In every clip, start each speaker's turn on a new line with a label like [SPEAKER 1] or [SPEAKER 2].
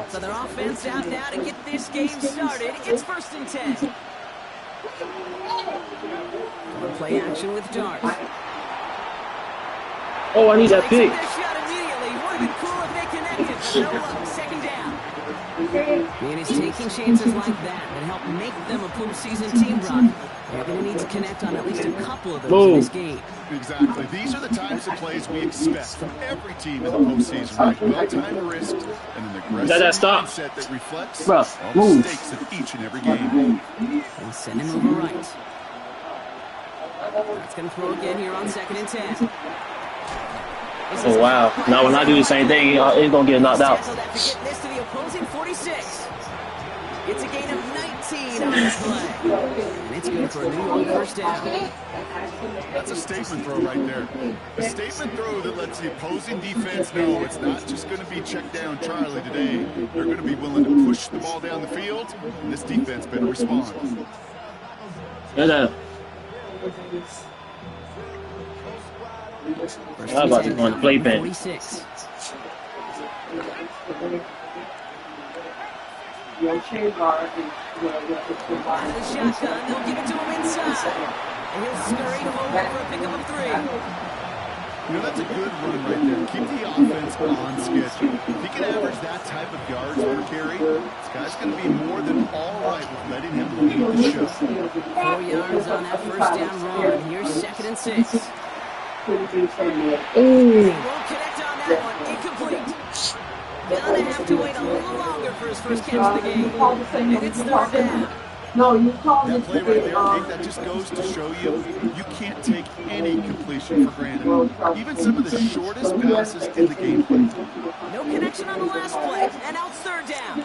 [SPEAKER 1] So their offense out now to get this game started. It's 1st and 10. Play action with Dart.
[SPEAKER 2] Oh, I need that pick.
[SPEAKER 1] Their shot immediately. Would have been cool if they connected, but no luck. 2nd down. And it's taking chances like that help make them a postseason team, Brock. They're going to need to connect on at least a couple of those in this game.
[SPEAKER 3] Exactly. These are the types of plays we expect from every team in the postseason, right? Well-timed risked and an aggressive mindset that reflects all the stakes of each and every game.
[SPEAKER 1] And send him over right. That's going to throw again here on 2nd and 10.
[SPEAKER 2] Oh, wow. Now when I do the same thing, it's going to get knocked out.
[SPEAKER 1] This to the opposing 46. It's a gain of 19 on this play. And it's good for a New York 1st down.
[SPEAKER 3] That's a statement throw right there. A statement throw that lets the opposing defense know it's not just going to be check down Charlie today. They're going to be willing to push the ball down the field, and this defense better respond.
[SPEAKER 2] How about this one? Playpen.
[SPEAKER 1] 46.
[SPEAKER 4] Out of
[SPEAKER 1] the shotgun, they'll give it to him inside. And he'll scurry forward for a pickup of 3.
[SPEAKER 3] You know, that's a good run right there. Keep the offense on schedule. If he can average that type of yards per carry, this guy's going to be more than all right with letting him lead the show.
[SPEAKER 1] 4 yards on that 1st down run. Here's 2nd and 6. He won't connect on that one. Incomplete. Gonna have to wait a little longer for his first catch of the game. And it's 3rd down.
[SPEAKER 4] No, you called
[SPEAKER 3] that play right there, Pete, that just goes to show you can't take any completion for granted. Even some of the shortest passes in the game.
[SPEAKER 1] No connection on the last play, and now it's 3rd down.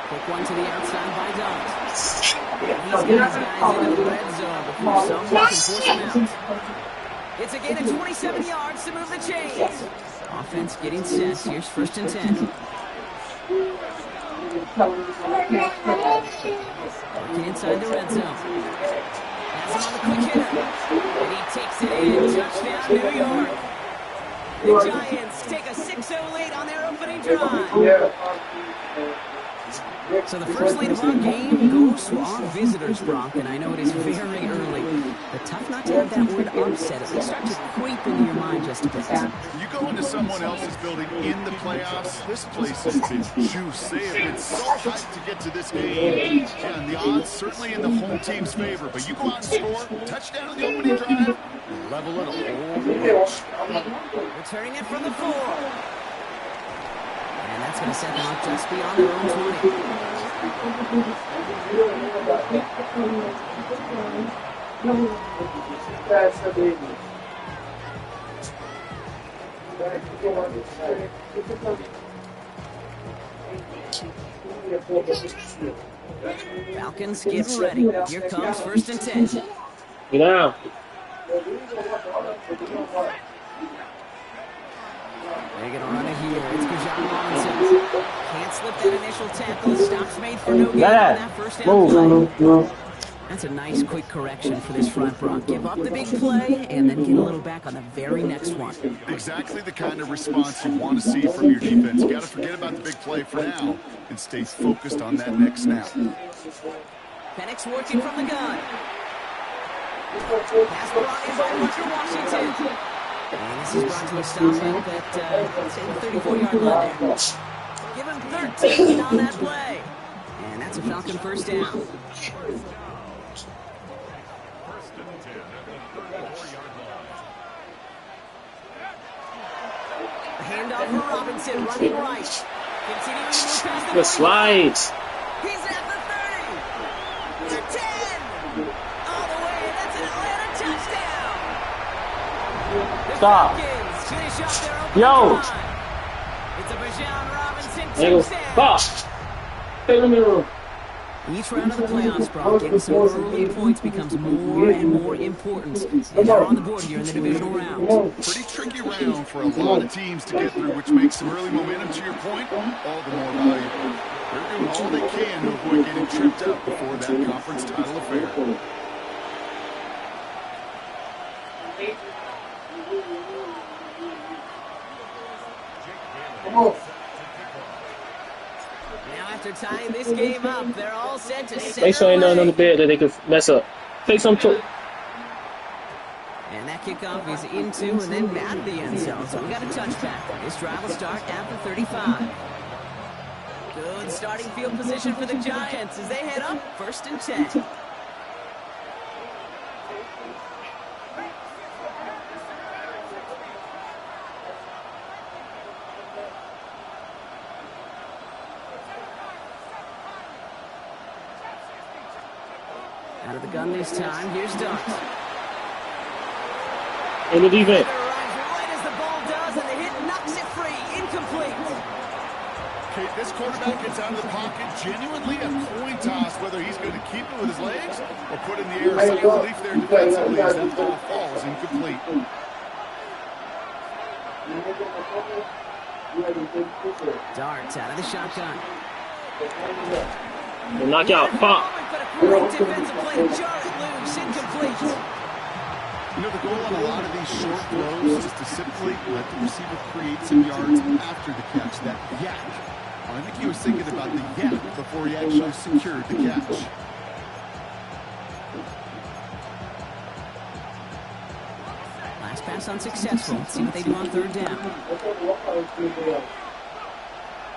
[SPEAKER 1] Quick one to the outside by Dart. He's got his guys into the red zone before someone can force him out. It's a gain of 27 yards to move the chains. Offense getting set. Here's 1st and 10. Working inside the red zone. Has him on the quick hitter. And he takes it in. Touchdown, New York. The Giants take a 6-0 lead on their opening drive. So the first lead of our game goes to our visitors, Brock, and I know it is very early, but tough not to have that word upset at least start to creep into your mind just a bit.
[SPEAKER 3] You go into someone else's building in the playoffs, this place has been juice. They have been so hyped to get to this game, and the odds certainly in the home team's favor, but you go out and score, touchdown in the opening drive, level it all.
[SPEAKER 1] Returning it from the 4. And that's going to set them up just beyond their own 20. Falcons getting ready. Here comes 1st and 10.
[SPEAKER 2] Get down.
[SPEAKER 1] They're going to run it here. It's Bijan Robinson. Can't slip that initial tackle. Stops made for no gain on that 1st down play. That's a nice quick correction for this front, Brock. Give up the big play and then get a little back on the very next one.
[SPEAKER 3] Exactly the kind of response you want to see from your defense. You got to forget about the big play for now and stay focused on that next snap.
[SPEAKER 1] Penix working from the gun. Pass brought in by Walker Washington. And this is brought to a stop up at, let's say, the 34-yard line there. Give him 13 on that play. And that's a Falcon 1st down. Handoff for Robinson, running right. Continuing to move past the
[SPEAKER 2] slides.
[SPEAKER 1] He's at the 30. To 10. All the way, and that's an Atlanta touchdown. The
[SPEAKER 2] Stop.
[SPEAKER 1] Falcons finish off their opening
[SPEAKER 2] Yo.
[SPEAKER 1] drive. It's a Bijan Robinson touchdown.
[SPEAKER 2] Stop.
[SPEAKER 1] Each round of the playoffs, Brock, getting some early points becomes more and more important. And they're on the board here in the divisional round.
[SPEAKER 3] Pretty tricky round for a lot of teams to get through, which makes some early momentum, to your point, all the more valuable. They're doing all they can to avoid getting tripped up before that conference title affair.
[SPEAKER 1] Now after tying this game up, they're all set to center.
[SPEAKER 2] Make sure ain't nothing on the bed that they could mess up. Take some to.
[SPEAKER 1] And that kickoff is into and then out of the end zone. So we got a touchback. This drive will start at the 35. Good starting field position for the Giants as they head up 1st and 10. Out of the gun this time. Here's Dart.
[SPEAKER 2] In the defense.
[SPEAKER 1] Right as the ball does, and the hit knocks it free. Incomplete.
[SPEAKER 3] Okay, this quarterback gets out of the pocket genuinely a coin toss, whether he's going to keep it with his legs or put it in the air. Sign of relief there defensively as that ball falls incomplete.
[SPEAKER 1] Darts out of the shotgun.
[SPEAKER 2] The knockout. Pop.
[SPEAKER 1] Great defensive play to jar it loose. Incomplete.
[SPEAKER 3] You know, the goal on a lot of these short throws is to simply let the receiver create some yards after the catch, that yak. I think he was thinking about the yak before he actually secured the catch.
[SPEAKER 1] Last pass unsuccessful. Let's see what they do on 3rd down.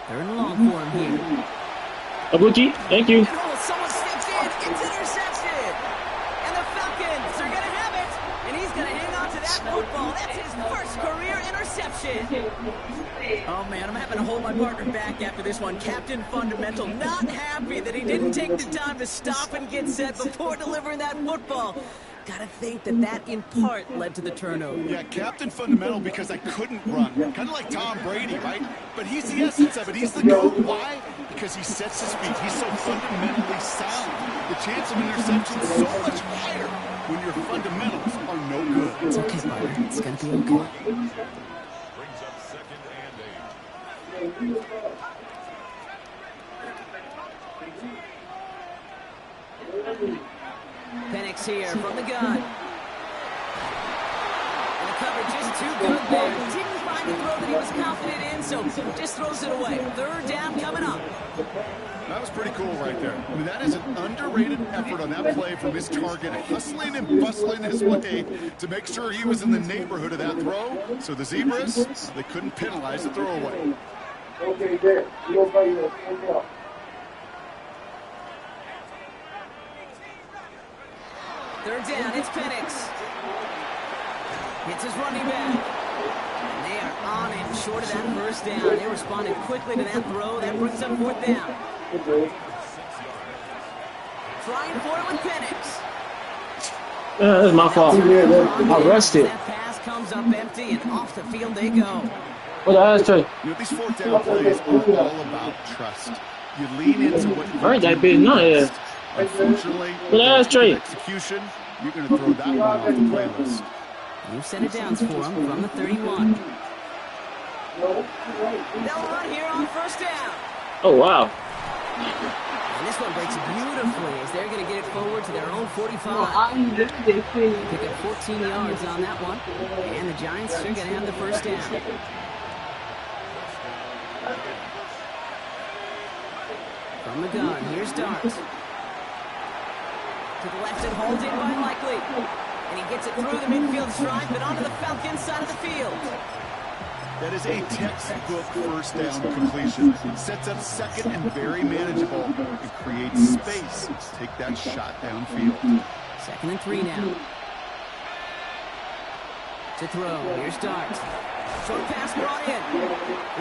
[SPEAKER 1] 3rd and long for him here.
[SPEAKER 2] A rookie. Thank you.
[SPEAKER 1] Oh, someone steps in. It's intercepted. And the Falcons are going to have it. And he's going to hang on to that football. That's his first career interception. Oh, man, I'm having to hold my partner back after this one. Captain Fundamental not happy that he didn't take the time to stop and get set before delivering that football. Got to think that that, in part, led to the turnover.
[SPEAKER 3] Yeah, Captain Fundamental because I couldn't run. Kind of like Tom Brady, right? But he's the essence of it. He's the GOAT. Why? Because he sets his feet. He's so fundamentally sound. The chance of interception is so much higher when your fundamentals are no good.
[SPEAKER 1] It's okay, partner. It's going to be okay.
[SPEAKER 5] Brings up 2nd and 8.
[SPEAKER 1] Penix here from the gun. And the coverage is too good there. Didn't find the throw that he was confident in, so just throws it away. 3rd down coming up.
[SPEAKER 3] That was pretty cool right there. I mean, that is an underrated effort on that play from his target, hustling and bustling his way to make sure he was in the neighborhood of that throw. So the Zebras, they couldn't penalize the throwaway.
[SPEAKER 4] Okay, there. You don't play your hands out.
[SPEAKER 1] 3rd down, it's Penix. Hits his running back. And they are on it short of that 1st down. They responded quickly to that throw. That brings up 4th down. Trying for it with Penix.
[SPEAKER 2] That's my fault. I rushed it.
[SPEAKER 1] That pass comes up empty, and off the field they go.
[SPEAKER 2] What the ashtray?
[SPEAKER 3] You know, these 4th down plays are all about trust. You lean into what you
[SPEAKER 2] I heard that bit. No, yeah.
[SPEAKER 3] Unfortunately,
[SPEAKER 2] But that's straight.
[SPEAKER 3] execution, you're going to throw that one off the playlist.
[SPEAKER 1] New set of downs for him from the 31. They'll run here on 1st down.
[SPEAKER 2] Oh, wow.
[SPEAKER 1] And this one breaks beautifully as they're going to get it forward to their own 45. Pick up 14 yards on that one. And the Giants are going to have the 1st down. From the gun, here's Dart. To the left and hauled in by Likely. And he gets it through the midfield stripe and onto the Falcons side of the field.
[SPEAKER 3] That is a textbook 1st down completion. Sets up 2nd and very manageable. It creates space to take that shot downfield.
[SPEAKER 1] 2nd and 3 now. To throw, here's Dart. Short pass brought in.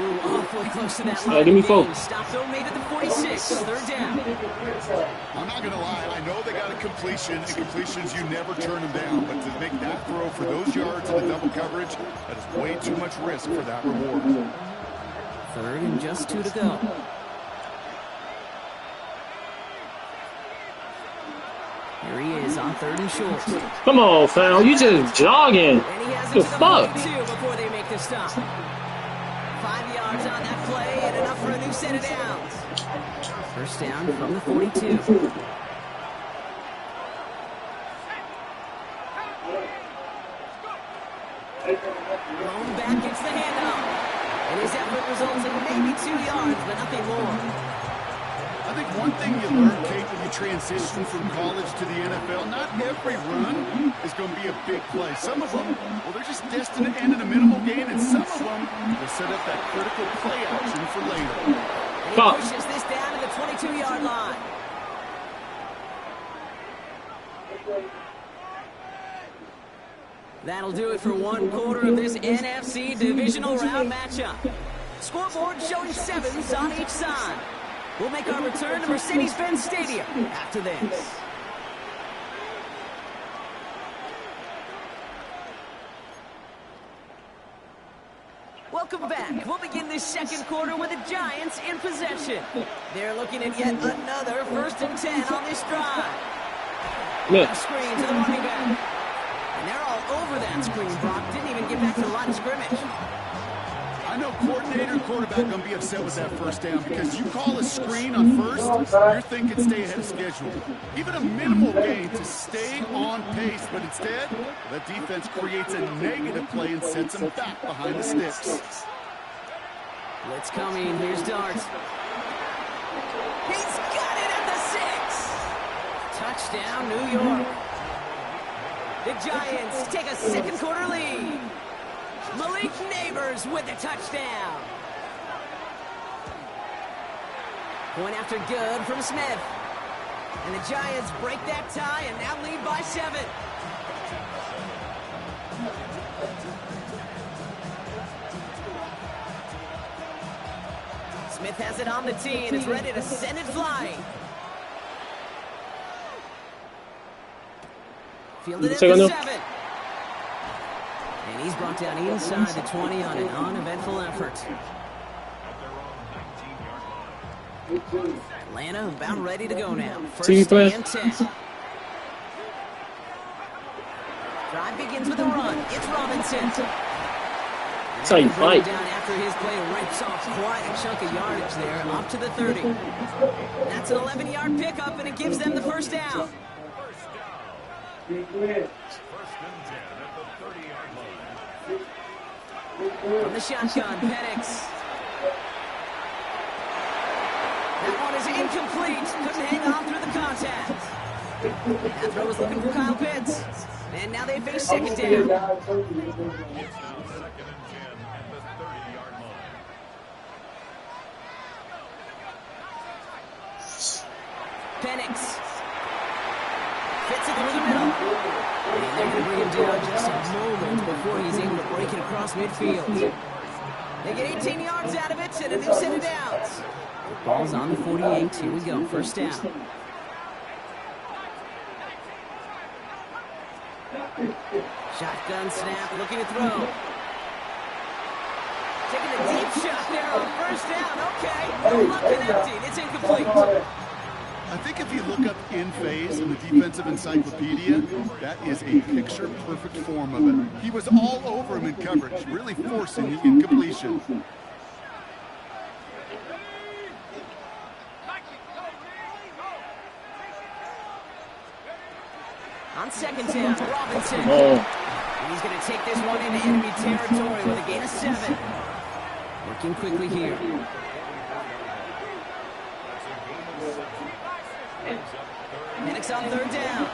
[SPEAKER 1] Ooh, awfully close to that line.
[SPEAKER 2] Give me 4.
[SPEAKER 1] Stopped though, made it to 46. 3rd down.
[SPEAKER 3] I'm not going to lie. I know they got a completion, and completions, you never turn them down. But to make that throw for those yards in the double coverage, that is way too much risk for that reward.
[SPEAKER 1] 3rd and just 2 to go. Here he is on 3rd and short.
[SPEAKER 2] Come on, fam. You just jogging.
[SPEAKER 1] And he has it
[SPEAKER 2] The
[SPEAKER 1] to the
[SPEAKER 2] fuck?
[SPEAKER 1] 42 before they make the stop. 5 yards on that play and enough for a new set of downs. 1st down from the 42. Blown back, gets the handoff. And his effort results in maybe 2 yards, but nothing more.
[SPEAKER 3] I think one thing you learn, Kate, when you transition from college to the NFL, not every run is going to be a big play. Some of them, well, they're just destined to end in a minimal gain, and some of them will set up that critical play action for later.
[SPEAKER 1] And he pushes this down to the 22-yard line. That'll do it for one quarter of this NFC divisional round matchup. Scoreboard showing 7s on each side. We'll make our return to Mercedes-Benz Stadium after this. Welcome back. We'll begin this second quarter with the Giants in possession. They're looking at yet another 1st and 10 on this drive.
[SPEAKER 2] Yeah.
[SPEAKER 1] Screen to the running back. And they're all over that screen, Brock. Didn't even get back to the line of scrimmage.
[SPEAKER 3] I know coordinator, quarterback going to be upset with that first down because you call a screen on first, you're thinking stay ahead of schedule. Even a minimal gain to stay on pace, but instead, that defense creates a negative play and sets them back behind the sticks.
[SPEAKER 1] Blitz coming. Here's Darts. He's got it at the 6. Touchdown, New York. The Giants take a second quarter lead. Malik Neighbors with the touchdown. Point after good from Smith. And the Giants break that tie and now lead by 7. Smith has it on the tee and is ready to send it flying. Fielded at the 7. And he's brought down inside the 20 on an uneventful effort. Atlanta about ready to go now. 1st and 10. Drive begins with a run. It's Robinson.
[SPEAKER 2] That's how you fight.
[SPEAKER 1] Down after his play rips off quite a chunk of yardage there, up to the 30. That's an 11-yard pickup, and it gives them the 1st down. From the shotgun, Penix. That one is incomplete. Couldn't hang on through the contact. That throw was looking for Kyle Pitts. And now they face 2nd down. Penix. Fits it through the middle. And they're going to bring him down just a moment before he's able to break it across midfield. They get 18 yards out of it and a new set of downs. Ball's on the 48. Here we go. 1st down. Shotgun snap. Looking to throw. Taking a deep shot there on 1st down. Okay. No luck and empty. It's incomplete.
[SPEAKER 3] I think if you look up in phase in the defensive encyclopedia, that is a picture-perfect form of it. He was all over him in coverage, really forcing the incompletion.
[SPEAKER 1] On 2nd down, Robinson. And he's going to take this one into enemy territory with a gain of 7. Working quickly here. Penix on 3rd down.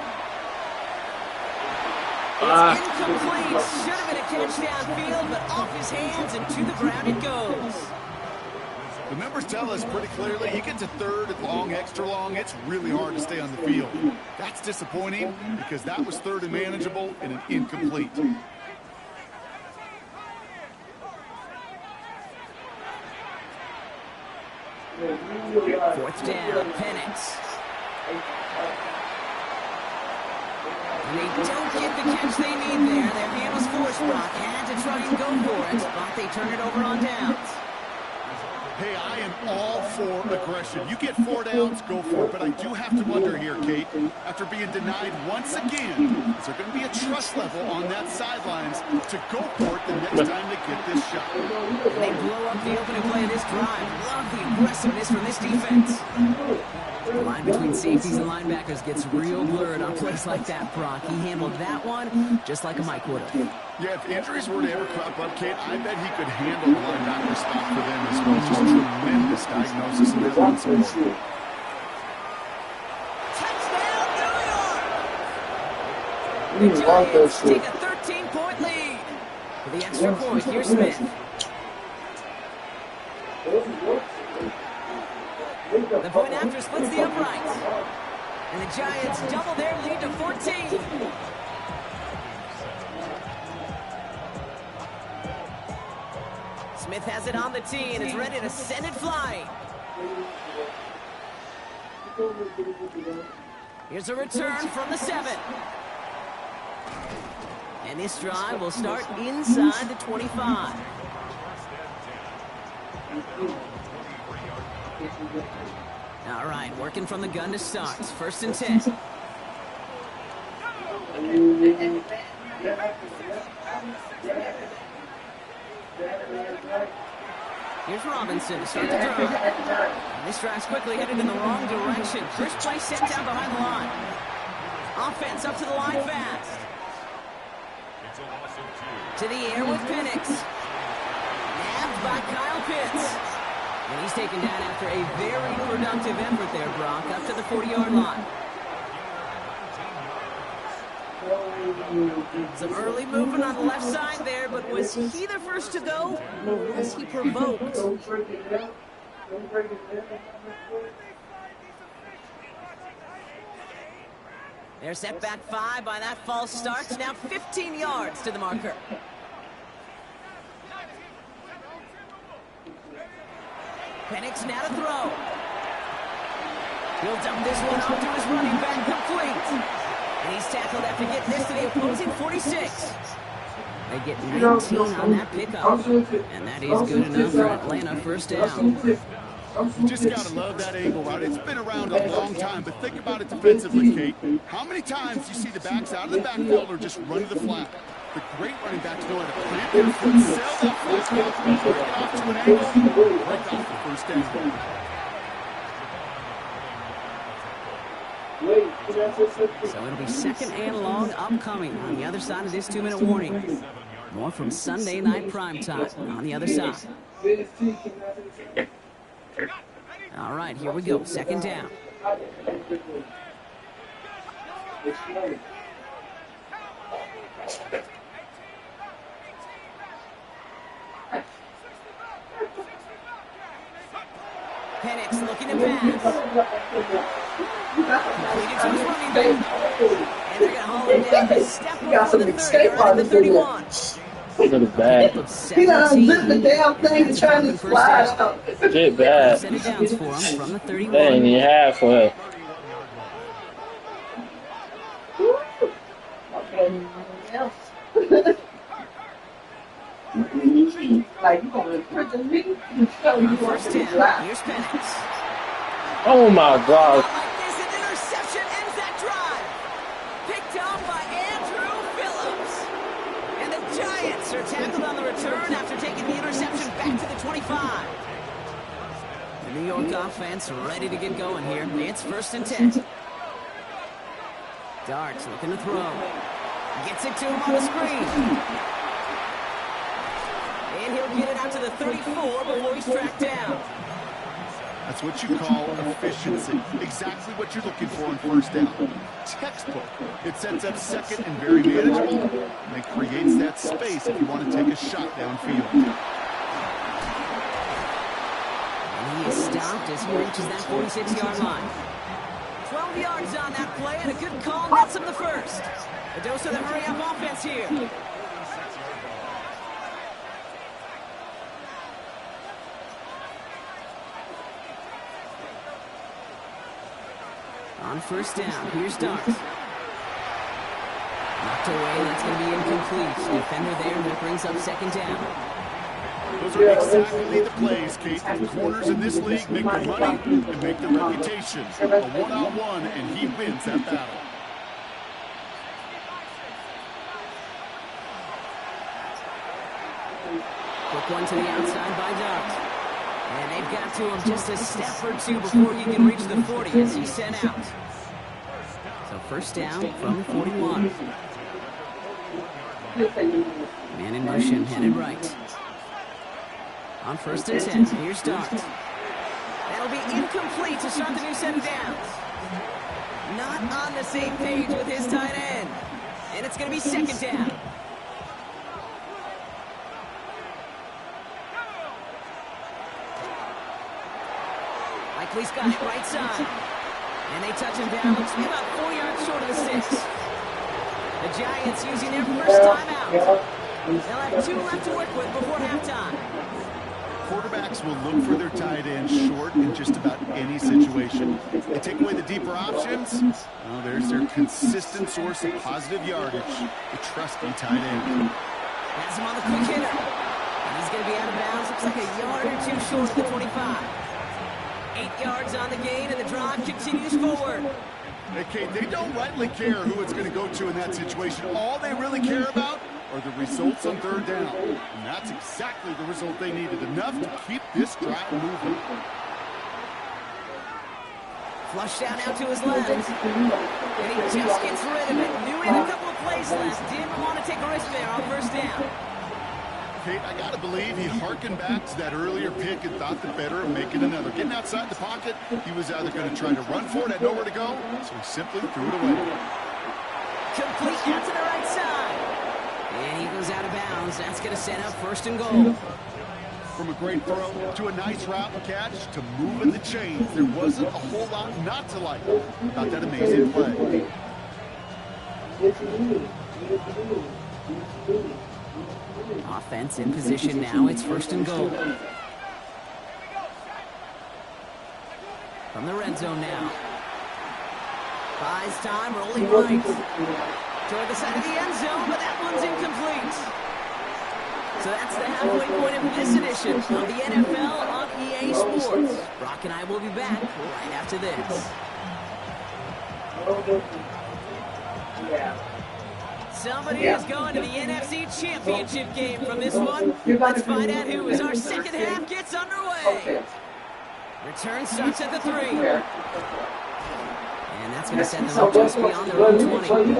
[SPEAKER 1] It's incomplete. Should have been a catch downfield, but off his hands and to the ground it goes.
[SPEAKER 3] The numbers tell us pretty clearly, you get to 3rd and long, extra long, it's really hard to stay on the field. That's disappointing because that was 3rd and manageable and an incomplete.
[SPEAKER 1] Fourth down, Penix. And they don't get the catch they need there. Their hand was forced. Brock had to try and go for it, but they turn it over on downs.
[SPEAKER 3] Hey, I am all for aggression. You get 4 downs, go for it. But I do have to wonder here, Kate, after being denied once again, is there going to be a trust level on that sidelines to go for it the next time they get this shot?
[SPEAKER 1] And they blow up the opening play of this drive. Love the aggressiveness from this defense. The line between safeties and linebackers gets real blurred on plays like that, Brock. He handled that one just like a Mike would have.
[SPEAKER 3] Yeah, if injuries were to ever crop up, Kate, I bet he could handle the linebacker spot for them as well. Just tremendous diagnosis in that run support.
[SPEAKER 1] Touchdown, New York! The Giants take a 13-point lead. For the extra point, here's Smith. The point after splits the uprights. And the Giants double their lead to 14. Smith has it on the tee and is ready to send it flying. Here's a return from the 7. And this drive will start inside the 25. All right, working from the gun to start. It's 1st and 10. Here's Robinson to start the drive. And this drive's quickly headed in the wrong direction. First play sent down behind the line. Offense up to the line fast. To the air with Penix. Nabbed by Kyle Pitts. And he's taken down after a very productive effort there, Brock, up to the 40-yard line. Some early movement on the left side there, but was he the first to go, or was he provoked? They're set back 5 by that false start. Now 15 yards to the marker. Penix now to throw. He'll dump this one off to his running back, complete. And he's tackled after getting this to the opposing 46. They get 19 on that pickup. And that is good enough for Atlanta, 1st down.
[SPEAKER 3] You just got to love that angle route. It's been around a long time, but think about it defensively, Kate. How many times do you see the backs out of the backfield or just run to the flat? The great running backs know how to plant their foot, sell that flat out, break it off to an angle, break off the 1st down.
[SPEAKER 1] So it'll be 2nd and long upcoming on the other side of this 2-minute warning. More from Sunday Night Primetime on the other side. All right, here we go. 2nd down. Penix looking to pass. Completed to his running back. And they're going to haul him down to step before the 30, right at the 31.
[SPEAKER 2] That is bad.
[SPEAKER 6] He done zipped the damn thing and trying to slide out.
[SPEAKER 2] Shit bad.
[SPEAKER 1] Set it downs for him from the 31.
[SPEAKER 2] That ain't even half for her.
[SPEAKER 6] Like, you gonna prison me? You know you want
[SPEAKER 1] 1st
[SPEAKER 6] to
[SPEAKER 1] down.
[SPEAKER 6] drive.
[SPEAKER 1] Here's Penix.
[SPEAKER 2] Oh my God.
[SPEAKER 1] Like this, an interception ends that drive. Picked up by Andrew Phillips. And the Giants are tackled on the return after taking the interception back to the 25. The New York offense ready to get going here. It's 1st and 10. Darts looking to throw. Gets it to him on the screen. And he'll get it out to the 34 before he's tracked down.
[SPEAKER 3] That's what you call efficiency. Exactly what you're looking for in 1st down. Textbook. It sets up 2nd and very manageable, and it creates that space if you want to take a shot downfield.
[SPEAKER 1] And he is stopped as he reaches that 46-yard line. 12 yards on that play, and a good call nets him the 1st. A dose of the hurry-up offense here. On 1st down, here's Darts. Knocked away, that's going to be incomplete. Defender there that brings up 2nd down.
[SPEAKER 3] Those are exactly the plays, Kate. The corners in this league make the money and make the reputation. A one-on-one, and he wins that battle.
[SPEAKER 1] Quick one to the outside by Dart. And they've got to him just a step or two before he can reach the 40 as he's sent out. So 1st down from 41. Man in motion, headed right. On 1st and 10, here's start. That'll be incomplete to start the new set of downs. Not on the same page with his tight end. And it's going to be 2nd down. Likely's got it right side. And they touch him down. Looks to be about 4 yards short of the 6. The Giants using their first timeout. They'll have 2 left to work with before halftime.
[SPEAKER 3] Quarterbacks will look for their tight end short in just about any situation. They take away the deeper options. Well, there's their consistent source of positive yardage, the trusty tight end.
[SPEAKER 1] Has him on the quick hitter. And he's going to be out of bounds. Looks like a yard or 2 short of the 25. 8 yards on the gain, and the drive continues forward.
[SPEAKER 3] Hey, Kate, they don't rightly care who it's going to go to in that situation. All they really care about are the results on 3rd down. And that's exactly the result they needed, enough to keep this drive moving.
[SPEAKER 1] Flush down out to his left. And he just gets rid of it. Knew he had a couple of plays left. Didn't want to take a risk there on 1st down.
[SPEAKER 3] Kate, I got to believe he harkened back to that earlier pick and thought the better of making another. Getting outside the pocket, he was either going to try to run for it, had nowhere to go, so he simply threw it away.
[SPEAKER 1] Complete out to the right side. And he goes out of bounds. That's going to set up 1st and goal.
[SPEAKER 3] From a great throw to a nice route and catch to moving the chains, there wasn't a whole lot not to like about that amazing play.
[SPEAKER 1] Offense in position now. It's 1st and goal. From the red zone now. Buys time, rolling right. Toward the side of the end zone, but that one's incomplete. So that's the halfway point of this edition of the NFL on EA Sports. Brock and I will be back right after this. Somebody is going to the NFC Championship game from this one. Let's find out who as our second half gets underway. Return starts at the 3. And that's going to send them up just beyond their own 20.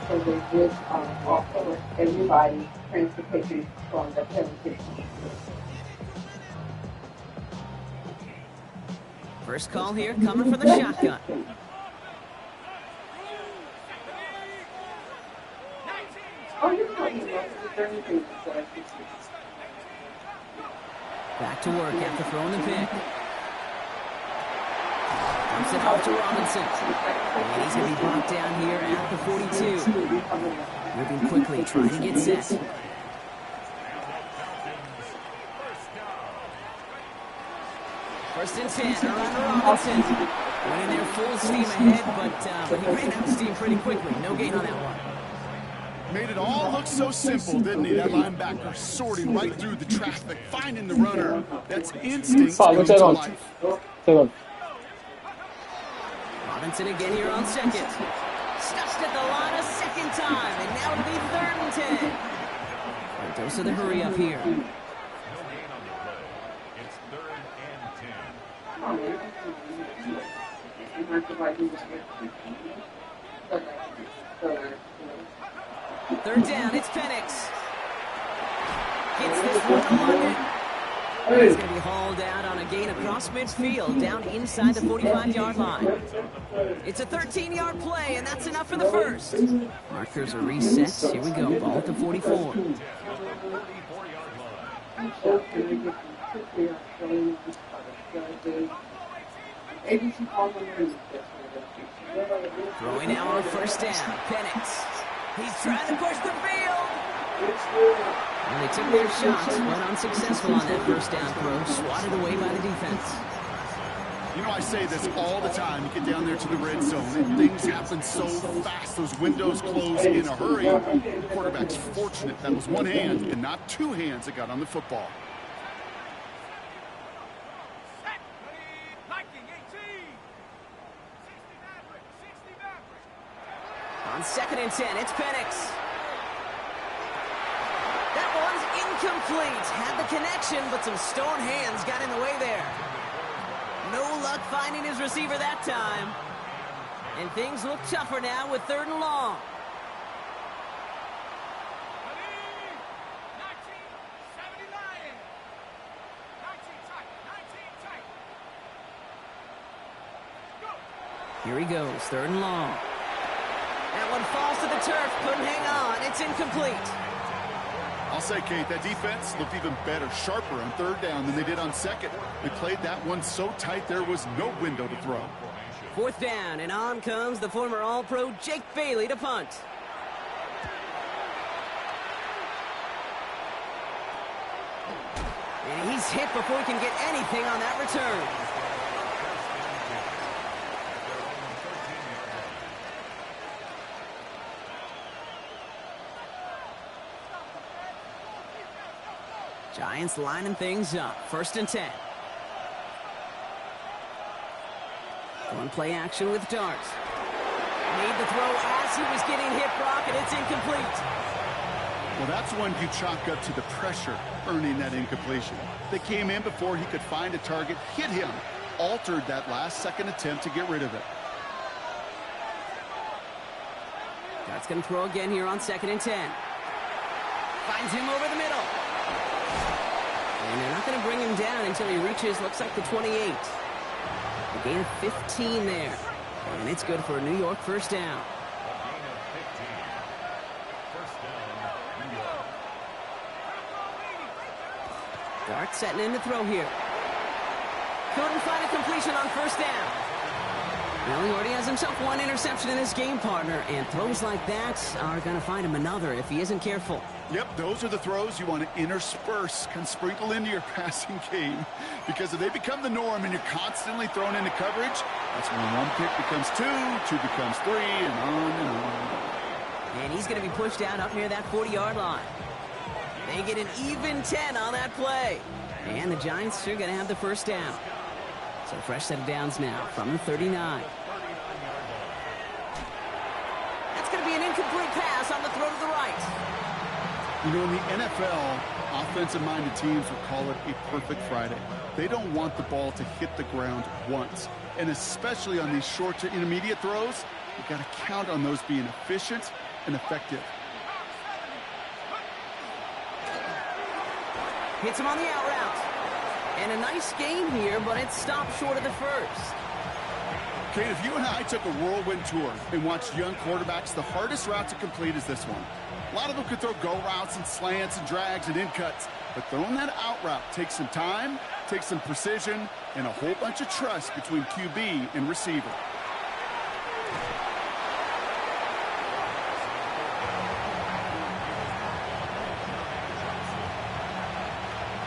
[SPEAKER 6] So they just offer everybody transportation from the penalty.
[SPEAKER 1] First call here, coming for the shotgun. Back to work after throwing the pick. Dumps it off to Robinson. And he's going to be brought down here at the 42. Moving quickly, trying to get set. First and 10, around Robinson. Went in there full steam ahead, but he ran out of steam pretty quickly. No gain on that one.
[SPEAKER 3] Made it all look so simple, didn't he? That linebacker sorting right through the traffic, finding the runner. That's instinct come to life.
[SPEAKER 1] Robinson again here on 2nd. Stuffed at the line a 2nd time, and now it'll be 3rd and 10. A dose of the hurry up here.
[SPEAKER 5] It's 3rd and 10.
[SPEAKER 1] Third down, it's Penix. Gets this one on it. He's going to be hauled out on a gain across midfield, down inside the 45-yard line. It's a 13-yard play, and that's enough for the first. Markers are reset. Here we go, ball at the 44. Throwing now on 1st down, Penix. He's trying to push the field. And they took their shots, but unsuccessful on that 1st down throw, swatted away by the defense.
[SPEAKER 3] You know, I say this all the time. You get down there to the red zone, and things happen so fast. Those windows close in a hurry. The quarterback's fortunate that was one hand and not 2 hands that got on the football.
[SPEAKER 1] On 2nd and 10, it's Penix. That one's incomplete. Had the connection, but some stone hands got in the way there. No luck finding his receiver that time. And things look tougher now with 3rd and long. Here he goes, 3rd and long. That one falls to the turf, couldn't hang on. It's incomplete.
[SPEAKER 3] I'll say, Kate, that defense looked even better, sharper on 3rd down than they did on 2nd. They played that one so tight there was no window to throw.
[SPEAKER 1] 4th down, and on comes the former All-Pro Jake Bailey to punt. And he's hit before he can get anything on that return. Giants lining things up. 1st and 10. One play action with Darts. Made the throw as he was getting hit, Brock, and it's incomplete.
[SPEAKER 3] Well, that's one you chalk up to the pressure earning that incompletion. They came in before he could find a target, hit him, altered that last-second attempt to get rid of it.
[SPEAKER 1] Dart's going to throw again here on 2nd and 10. Finds him over the middle. And they're not going to bring him down until he reaches, looks like the 28. A gain of 15 there. And it's good for a New York 1st down. Dart setting in to throw here. Couldn't find a completion on 1st down. Well, he already has himself one interception in his game, partner, and throws like that are going to find him another if he isn't careful.
[SPEAKER 3] Yep, those are the throws you want to intersperse, can sprinkle into your passing game. Because if they become the norm and you're constantly thrown into coverage, that's when one pick becomes two becomes three, and on and on.
[SPEAKER 1] And he's going to be pushed out up near that 40-yard line. They get an even 10 on that play. And the Giants are going to have the 1st down. So fresh set of downs now from the 39. That's going to be an incomplete pass on the throw to the right.
[SPEAKER 3] You know, in the NFL, offensive-minded teams will call it a perfect Friday. They don't want the ball to hit the ground once. And especially on these short to intermediate throws, you got to count on those being efficient and effective.
[SPEAKER 1] Hits him on the out route. And a nice game here, but it stopped short of the 1st.
[SPEAKER 3] Kate, if you and I took a whirlwind tour and watched young quarterbacks, the hardest route to complete is this one. A lot of them could throw go routes and slants and drags and in cuts, but throwing that out route takes some time, takes some precision, and a whole bunch of trust between QB and receiver.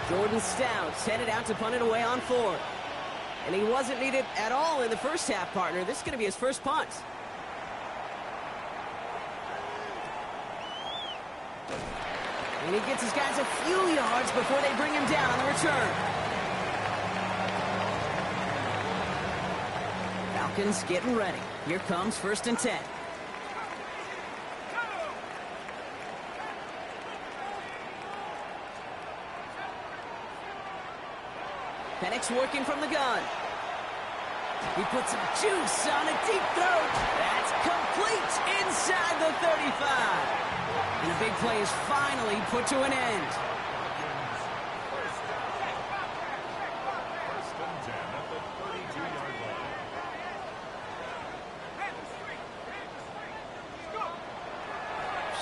[SPEAKER 1] Jordan Stout's headed out to punt it away on 4th. And he wasn't needed at all in the 1st half, partner. This is going to be his 1st punt. And he gets his guys a few yards before they bring him down on the return. Falcons getting ready. Here comes 1st and 10. Penix working from the gun. He puts some juice on a deep throw. That's complete inside the 35. And a big play is finally put to an end.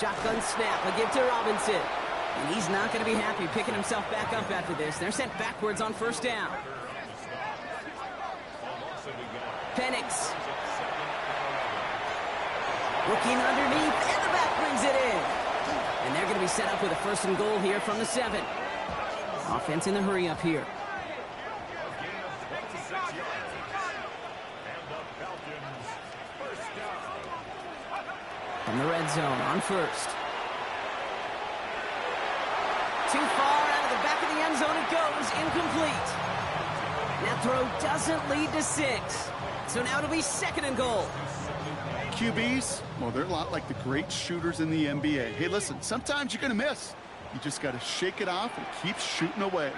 [SPEAKER 1] Shotgun snap, a give to Robinson. And he's not going to be happy picking himself back up after this. They're sent backwards on 1st down. Penix. Looking underneath, and the back brings it in. And they're going to be set up with a 1st and goal here from the 7. Offense in the hurry up here. From the red zone on 1st. Too far out of the back of the end zone it goes, incomplete. That throw doesn't lead to 6. So now it'll be 2nd and goal.
[SPEAKER 3] QBs, well, they're a lot like the great shooters in the NBA. Hey, listen, sometimes you're going to miss. You just got to shake it off and keep shooting away.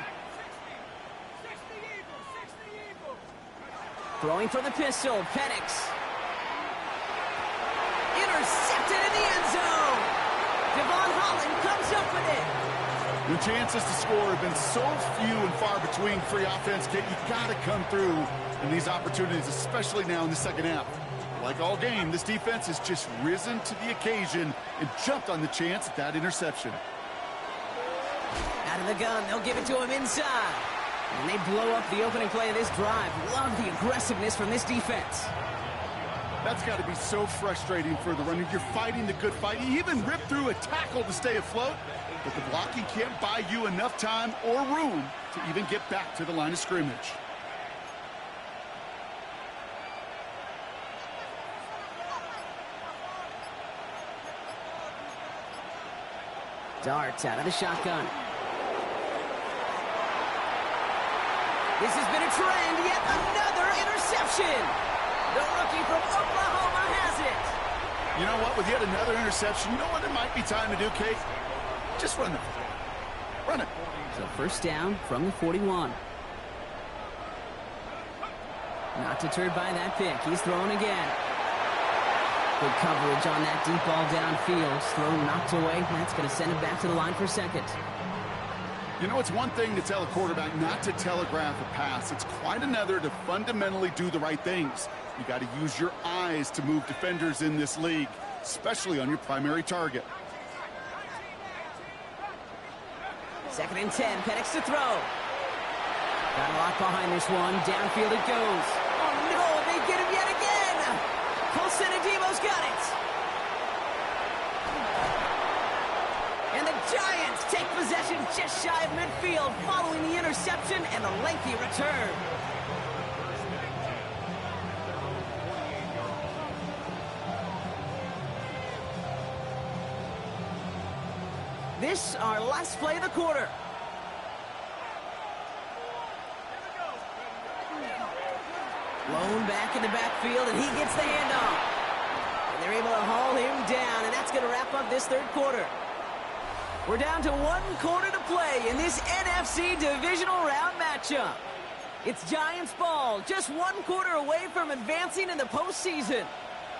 [SPEAKER 1] Throwing for the pistol, Penix.
[SPEAKER 3] The chances to score have been so few and far between for your offense, Kate. You got to come through in these opportunities, especially now in the second half. Like all game, this defense has just risen to the occasion and jumped on the chance at that interception.
[SPEAKER 1] Out of the gun, they'll give it to him inside. And they blow up the opening play of this drive. Love the aggressiveness from this defense.
[SPEAKER 3] That's got to be so frustrating for the runner. You're fighting the good fight. You even rip through a tackle to stay afloat, but the blocking can't buy you enough time or room to even get back to the line of scrimmage.
[SPEAKER 1] Darts out of the shotgun. This has been a trend, yet another interception. The rookie from Oklahoma has it.
[SPEAKER 3] You know what? With yet another interception, you know what it might be time to do, Kate? Just run it. Run it.
[SPEAKER 1] So first down from the 41. Not deterred by that pick. He's throwing again. Good coverage on that deep ball downfield. Throw knocked away. That's going to send him back to the line for second.
[SPEAKER 3] You know, it's one thing to tell a quarterback not to telegraph a pass. It's quite another to fundamentally do the right things. You got to use your eyes to move defenders in this league, especially on your primary target.
[SPEAKER 1] 2nd and 10. Penix to throw. Got a lot behind this one. Downfield it goes. Oh, no. They get him yet again. Colson Adebo's got it. And the Giants take possession just shy of midfield following the interception and a lengthy return. This our last play of the quarter. Blown back in the backfield, and he gets the handoff. And they're able to haul him down, and that's going to wrap up this third quarter. We're down to 1 quarter to play in this NFC divisional round matchup. It's Giants ball, just 1 quarter away from advancing in the postseason.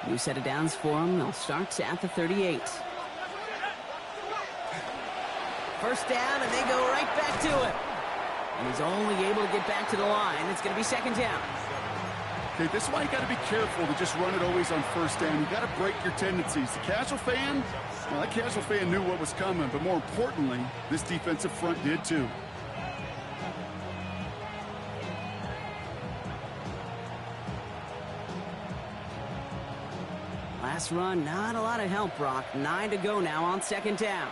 [SPEAKER 1] New set of downs for them. They'll start at the 38. First down, and they go right back to it. And he's only able to get back to the line. It's going to be second down.
[SPEAKER 3] Okay, this is why you got to be careful to just run it always on first down. You got to break your tendencies. The casual fan, well, that casual fan knew what was coming, but more importantly, this defensive front did too.
[SPEAKER 1] Last run, not a lot of help, Brock. 9 to go now on second down.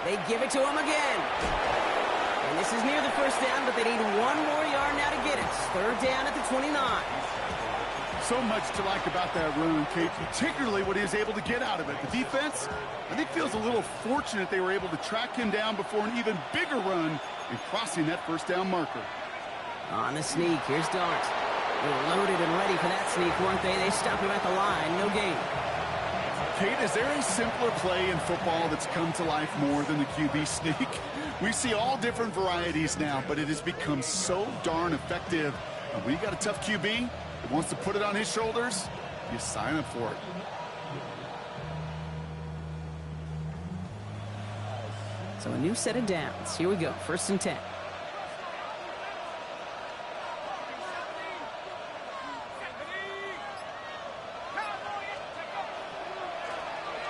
[SPEAKER 1] They give it to him again. And this is near the first down, but they need 1 more yard now to get it. Third down at the 29.
[SPEAKER 3] So much to like about that run, Kate, particularly what he was able to get out of it. The defense, I think, feels a little fortunate they were able to track him down before an even bigger run and crossing that first down marker.
[SPEAKER 1] On the sneak, here's Dart. They were loaded and ready for that sneak, weren't they? They stop him at the line, no gain.
[SPEAKER 3] Kate, is there a simpler play in football that's come to life more than the QB sneak? We see all different varieties now, but it has become so darn effective. And when you got a tough QB that wants to put it on his shoulders, you sign up for it.
[SPEAKER 1] So a new set of downs. Here we go, 1st and 10.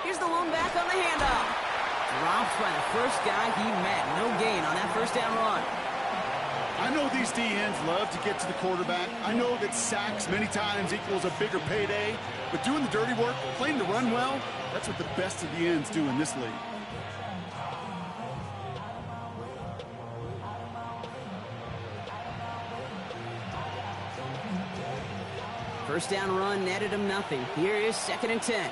[SPEAKER 1] Here's the lone back on the handoff. Dropped by the first guy he met. No gain on that first down run.
[SPEAKER 3] I know these D-ends love to get to the quarterback. I know that sacks many times equals a bigger payday. But doing the dirty work, playing the run well, that's what the best of the ends do in this league.
[SPEAKER 1] First down run netted him nothing. Here is 2nd and 10.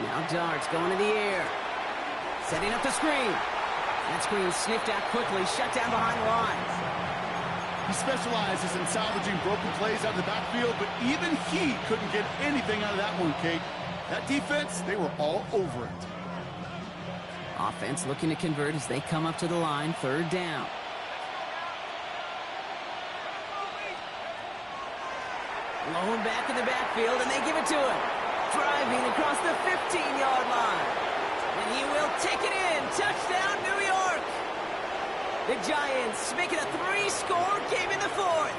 [SPEAKER 1] Now Dart's going to the air. Setting up the screen. That screen sniffed out quickly, shut down behind the line.
[SPEAKER 3] He specializes in salvaging broken plays out of the backfield, but even he couldn't get anything out of that one, Kate. That defense, they were all over it.
[SPEAKER 1] Offense looking to convert as they come up to the line, 3rd down. Lone back in the backfield, and they give it to him. Driving across the 15-yard line. And he will take it in. Touchdown, New York. The Giants make it a 3-score game in the fourth.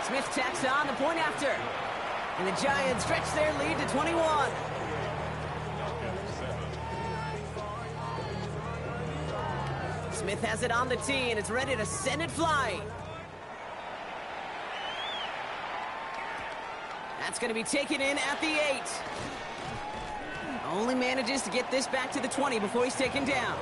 [SPEAKER 1] Smith tacks on the point after. And the Giants stretch their lead to 21. Smith has it on the tee, and it's ready to send it flying. That's going to be taken in at the 8. Only manages to get this back to the 20 before he's taken down.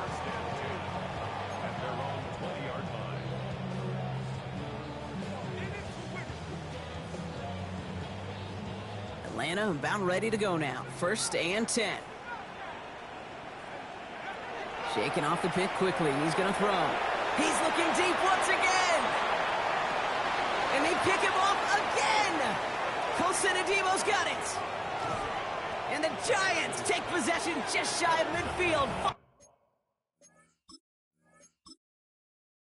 [SPEAKER 1] Atlanta about ready to go now. 1st and 10. Shaking off the pick quickly. He's going to throw. He's looking deep once again. And they pick him off again. Colson-Adebo's got it. And the Giants take possession just shy of midfield.